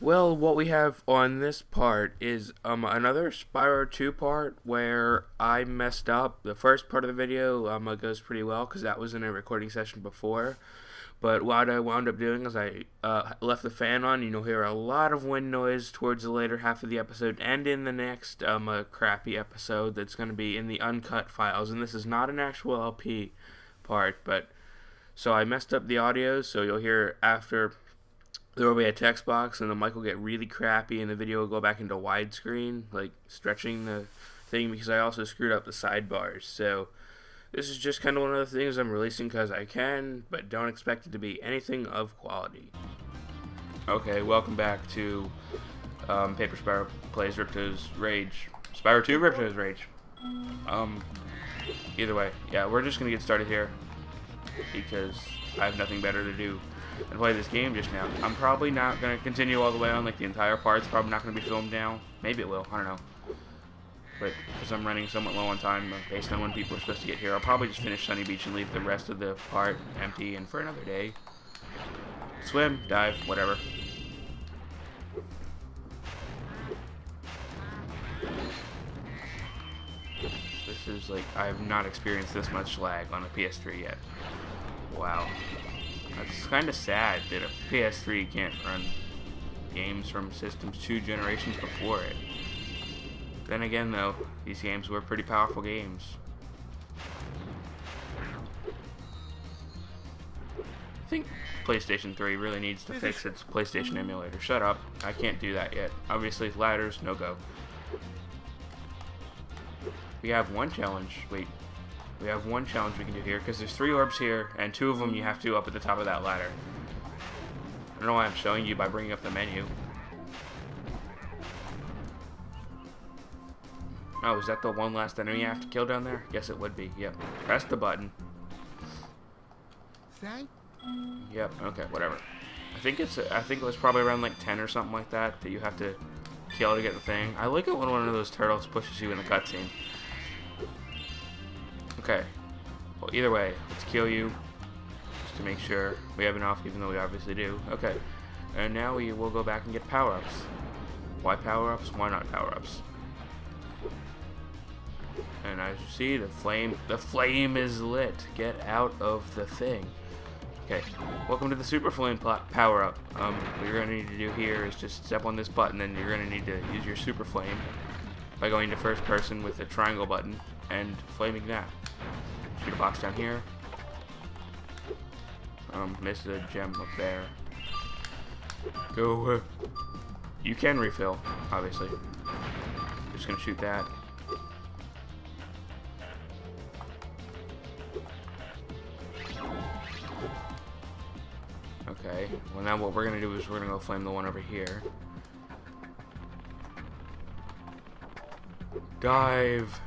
Well, what we have on this part is another Spyro 2 part where I messed up. The first part of the video goes pretty well because that was in a recording session before. But what I wound up doing is I left the fan on. You'll hear a lot of wind noise towards the later half of the episode and in the next crappy episode that's going to be in the uncut files. And this is not an actual LP part, but so I messed up the audio, so you'll hear after there will be a text box and the mic will get really crappy and the video will go back into widescreen, like stretching the thing because I also screwed up the sidebars. So this is just kind of one of the things I'm releasing because I can, but don't expect it to be anything of quality. Okay, welcome back to Paper Spyro Plays Ripto's Rage. Spyro 2 Ripto's Rage. Either way, yeah, we're just going to get started here because I have nothing better to do and play this game just now. I'm probably not going to continue all the way on, like the entire part's probably not going to be filmed now. Maybe it will, I don't know. But because I'm running somewhat low on time based on when people are supposed to get here, I'll probably just finish Sunny Beach and leave the rest of the part empty and for another day. Swim, dive, whatever. This is like, I have not experienced this much lag on a PS3 yet. Wow. That's kind of sad that a PS3 can't run games from systems 2 generations before it. Then again though, these games were pretty powerful games. I think PlayStation 3 really needs to fix its PlayStation emulator. Shut up, I can't do that yet. Obviously ladders, no go. We have one challenge, we have one challenge we can do here, because there's 3 orbs here, and 2 of them you have to up at the top of that ladder. I don't know why I'm showing you by bringing up the menu. Oh, is that the one last enemy you have to kill down there? Yes, it would be, yep. Press the button. Yep, okay, whatever. I think it was probably around like 10 or something like that that you have to kill to get the thing. I like it when one of those turtles pushes you in the cutscene. Okay, well either way, let's kill you, just to make sure we have enough, even though we obviously do. Okay, and now we will go back and get power-ups. Why power-ups? Why not power-ups? And as you see, the flame is lit. Get out of the thing. Okay, welcome to the super flame power-up. What you're going to need to do here is just step on this button, and you're going to need to use your super flame by going to first person with the triangle button and flaming that. Shoot a box down here. Missed a gem up there. Go. You can refill, obviously. Just gonna shoot that. Okay. Well, now what we're gonna do is we're gonna go flame the one over here. Dive.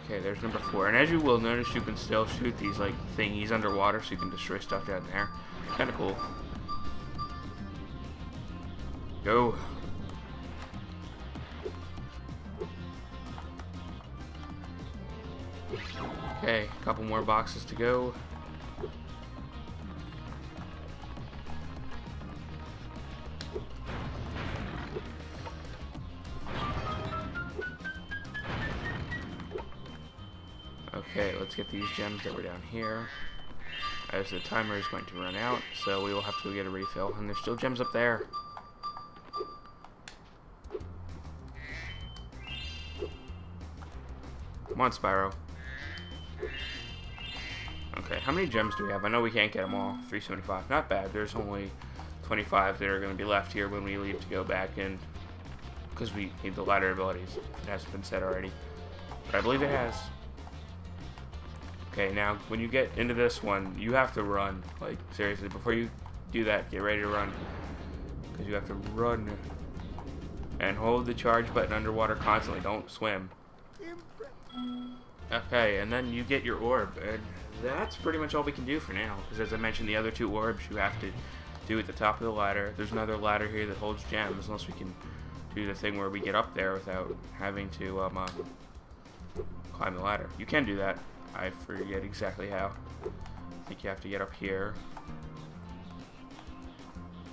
Okay, there's number 4. And as you will notice, you can still shoot these like thingies underwater, so you can destroy stuff down there. Kind of cool. Go. Okay, a couple more boxes to go. Okay, let's get these gems that were down here, as the timer is going to run out, so we will have to go get a refill. And there's still gems up there. Come on, Spyro. Okay, how many gems do we have? I know we can't get them all. 375. Not bad. There's only 25 that are going to be left here when we leave to go back in, because we need the ladder abilities. It hasn't been said already, but I believe it has. Okay, now when you get into this one, you have to run. Like, seriously, before you do that, get ready to run, because you have to run and hold the charge button underwater constantly. Don't swim. Okay, and then you get your orb, and that's pretty much all we can do for now, because as I mentioned, the other 2 orbs you have to do at the top of the ladder. There's another ladder here that holds gems, unless we can do the thing where we get up there without having to climb the ladder. You can do that. I forget exactly how. I think you have to get up here.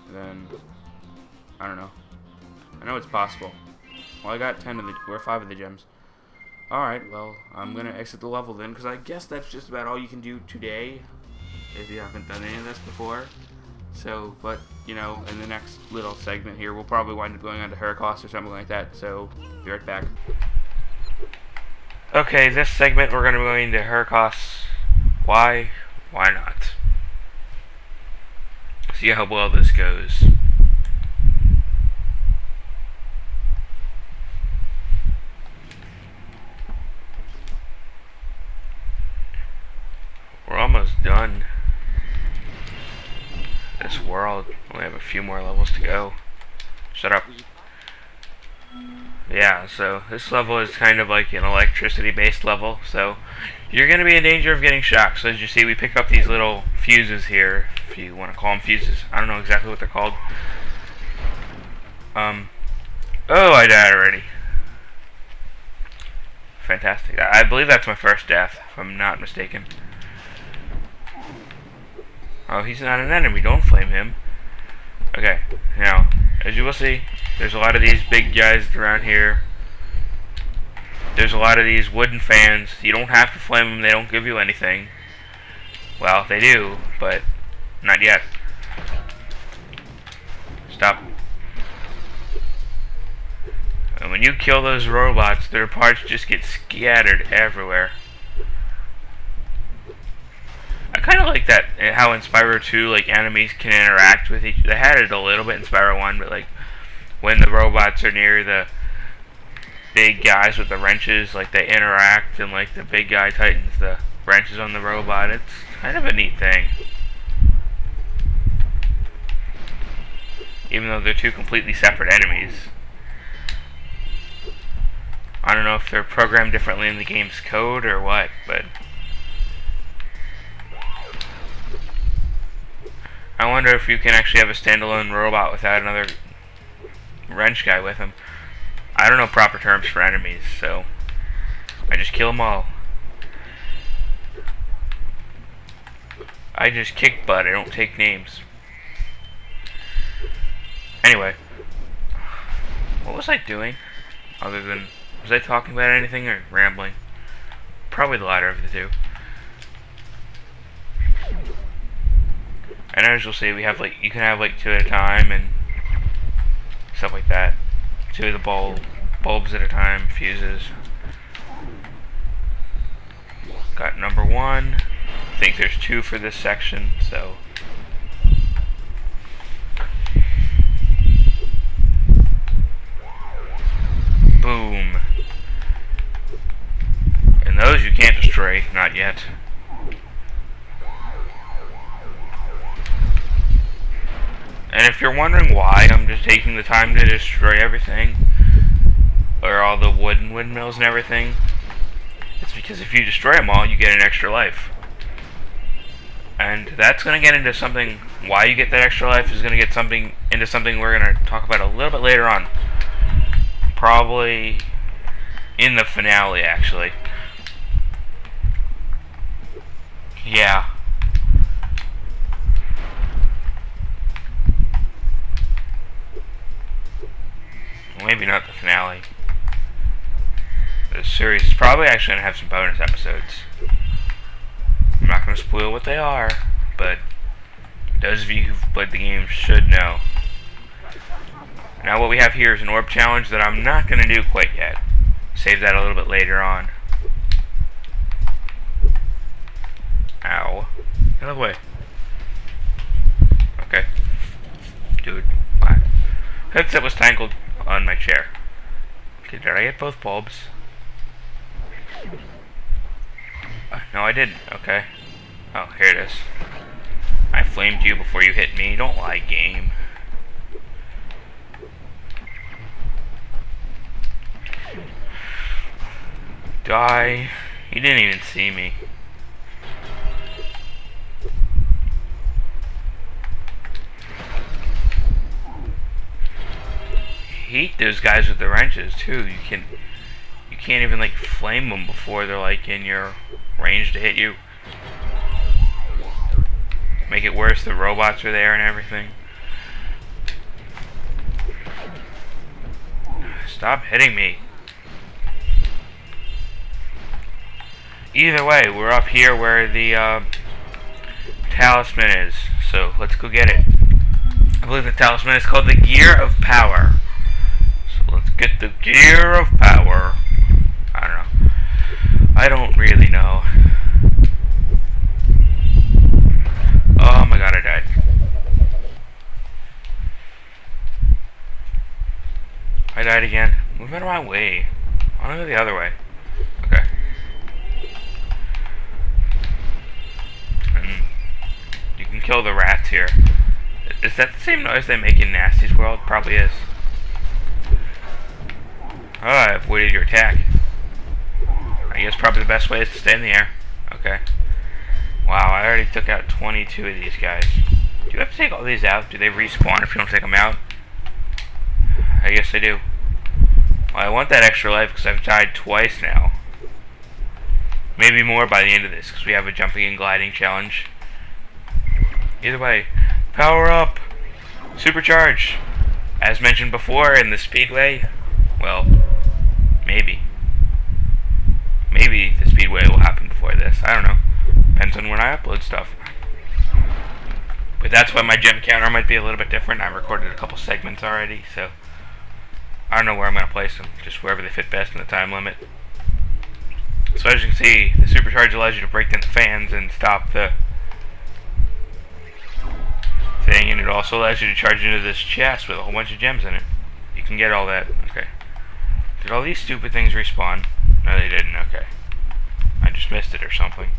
And then, I don't know. I know it's possible. Well, I got 10 of the, or 5 of the gems. Alright, well, I'm gonna exit the level then, because I guess that's just about all you can do today, if you haven't done any of this before. So, but, you know, in the next little segment here, we'll probably wind up going on to Heracross or something like that, so, be right back. Okay, this segment we're gonna be going to Heracross. Why? Why not? See how well this goes. We're almost done. This world. We have a few more levels to go. Shut up. Yeah, so this level is kind of like an electricity-based level, so you're going to be in danger of getting shocked. So as you see, we pick up these little fuses here, if you want to call them fuses. I don't know exactly what they're called. Oh, I died already. Fantastic. I believe that's my first death, if I'm not mistaken. Oh, he's not an enemy. Don't flame him. Okay, now, as you will see, there's a lot of these big guys around here. There's a lot of these wooden fans. You don't have to flame them. They don't give you anything. Well, they do, but not yet. Stop. And when you kill those robots, their parts just get scattered everywhere. I kind of like that, how in Spyro 2, like, enemies can interact with each other. They had it a little bit in Spyro 1, but, like, when the robots are near the big guys with the wrenches, like, they interact, and, like, the big guy tightens the wrenches on the robot. It's kind of a neat thing. Even though they're two completely separate enemies. I don't know if they're programmed differently in the game's code or what, but I wonder if you can actually have a standalone robot without another wrench guy with him. I don't know proper terms for enemies, so I just kill them all. I just kick butt, I don't take names. Anyway, what was I doing? Other than, was I talking about anything or rambling? Probably the latter of the two. And as you'll see, we have like, you can have like 2 at a time and stuff like that. 2 of the bulbs at a time, fuses. Got number 1. I think there's 2 for this section, so. Boom. And those you can't destroy, not yet. And if you're wondering why I'm just taking the time to destroy everything, or all the wooden windmills and everything, it's because if you destroy them all, you get an extra life. And that's going to get into something, why you get that extra life is going to get into something we're going to talk about a little bit later on. Probably in the finale, actually. Yeah. Maybe not the finale. This series is probably actually going to have some bonus episodes. I'm not going to spoil what they are, but those of you who've played the game should know. Now what we have here is an orb challenge that I'm not going to do quite yet. Save that a little bit later on. Ow. Get out of the way. Okay. Dude. Bye. Headset was tangled on my chair. Okay, did I get both bulbs? No, I didn't. Okay. Oh, here it is. I flamed you before you hit me. Don't lie, game. Die. You didn't even see me. Hate those guys with the wrenches too. You can't even like flame them before they're like in your range to hit you. make it worse, the robots are there and everything. Stop hitting me. Either way, we're up here where the talisman is, so let's go get it. I believe the talisman is called the Gear of Power. So let's get the Gear of Power. I don't know. I don't really know. Oh my god, I died. I died again. Move out of my way. I want to go the other way. Okay. And you can kill the rats here. Is that the same noise they make in Nasty's World? Probably is. Oh, I avoided your attack. I guess probably the best way is to stay in the air. Okay. Wow, I already took out 22 of these guys. Do you have to take all these out? Do they respawn if you don't take them out? I guess they do. Well, I want that extra life because I've died twice now. Maybe more by the end of this because we have a jumping and gliding challenge. Either way, power up! Supercharge! As mentioned before in the Speedway, well, maybe. Maybe the Speedway will happen before this. I don't know. Depends on when I upload stuff. But that's why my gem counter might be a little bit different. I recorded a couple segments already, so I don't know where I'm going to place them. Just wherever they fit best in the time limit. So as you can see, the supercharge allows you to break down the fans and stop the thing, and it also allows you to charge into this chest with a whole bunch of gems in it. You can get all that. Okay. Did all these stupid things respawn? No, they didn't. Okay. I just missed it or something.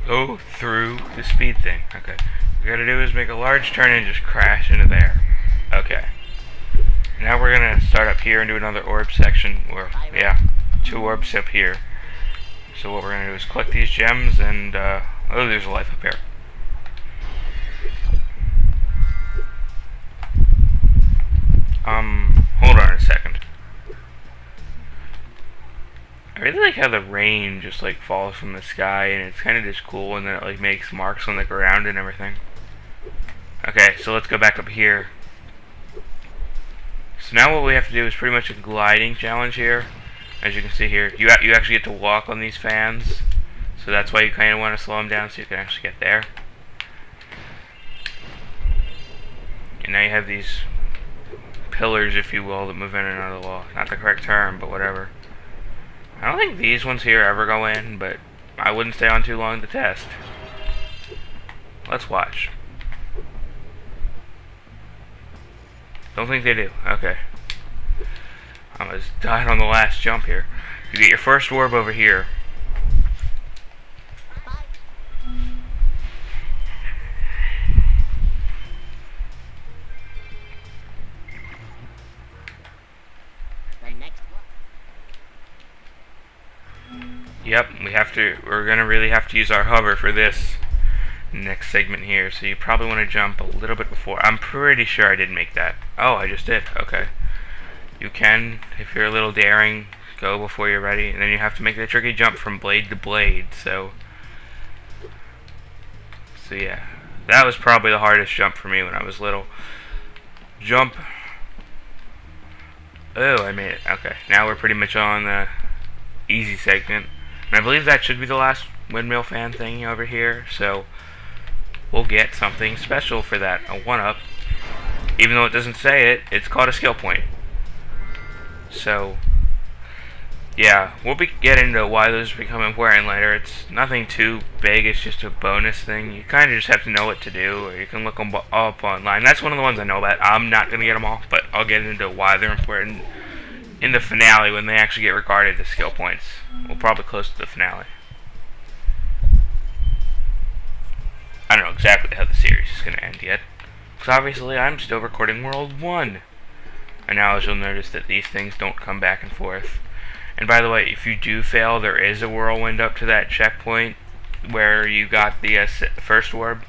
Go through the speed thing. Okay. What we gotta do is make a large turn and just crash into there. Okay. Now we're gonna start up here and do another orb section. Or, yeah, 2 orbs up here. So what we're gonna do is collect these gems and, oh, there's a life up here. Hold on a second. I really like how the rain just like falls from the sky and it's kind of just cool, and then it like makes marks on the ground and everything. Okay, so let's go back up here. So now what we have to do is pretty much a gliding challenge here. As you can see here, you actually get to walk on these fans, so that's why you kind of want to slow them down so you can actually get there. And now you have these pillars, if you will, that move in and out of the wall. Not the correct term, but whatever. I don't think these ones here ever go in, but I wouldn't stay on too long to test. Let's watch. Don't think they do. Okay. I almost died on the last jump here. You get your first orb over here. Yep, we're gonna really have to use our hover for this next segment here, so you probably want to jump a little bit before. I'm pretty sure I didn't make that. Oh, I just did. Okay. You can, if you're a little daring, go before you're ready, and then you have to make that tricky jump from blade to blade, so yeah. That was probably the hardest jump for me when I was little. Jump. Oh, I made it. Okay, now we're pretty much on the easy segment. And I believe that should be the last windmill fan thing over here, so we'll get something special for that, a 1-up. Even though it doesn't say it, it's called a skill point. So, yeah, we'll get into why those become important later. It's nothing too big, it's just a bonus thing. You kind of just have to know what to do, or you can look them up online. That's one of the ones I know about. I'm not going to get them all, but I'll get into why they're important in the finale when they actually get regarded as skill points. We'll probably close to the finale. I don't know exactly how the series is going to end yet, because obviously I'm still recording World 1. And now as you'll notice that these things don't come back and forth. And by the way, if you do fail, there is a whirlwind up to that checkpoint where you got the first orb.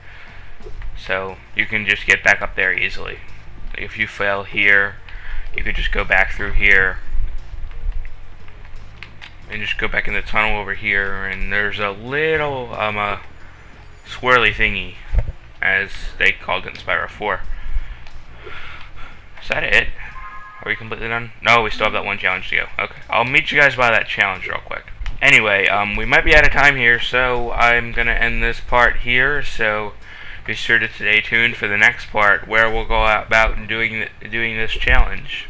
So you can just get back up there easily. If you fail here, you could just go back through here and just go back in the tunnel over here, and there's a little swirly thingy, as they called it in Spyro 4. Is that it? Are we completely done? No, we still have that one challenge to go. Okay, I'll meet you guys by that challenge real quick. Anyway, we might be out of time here, so I'm gonna end this part here. So be sure to stay tuned for the next part, where we'll go about doing this challenge.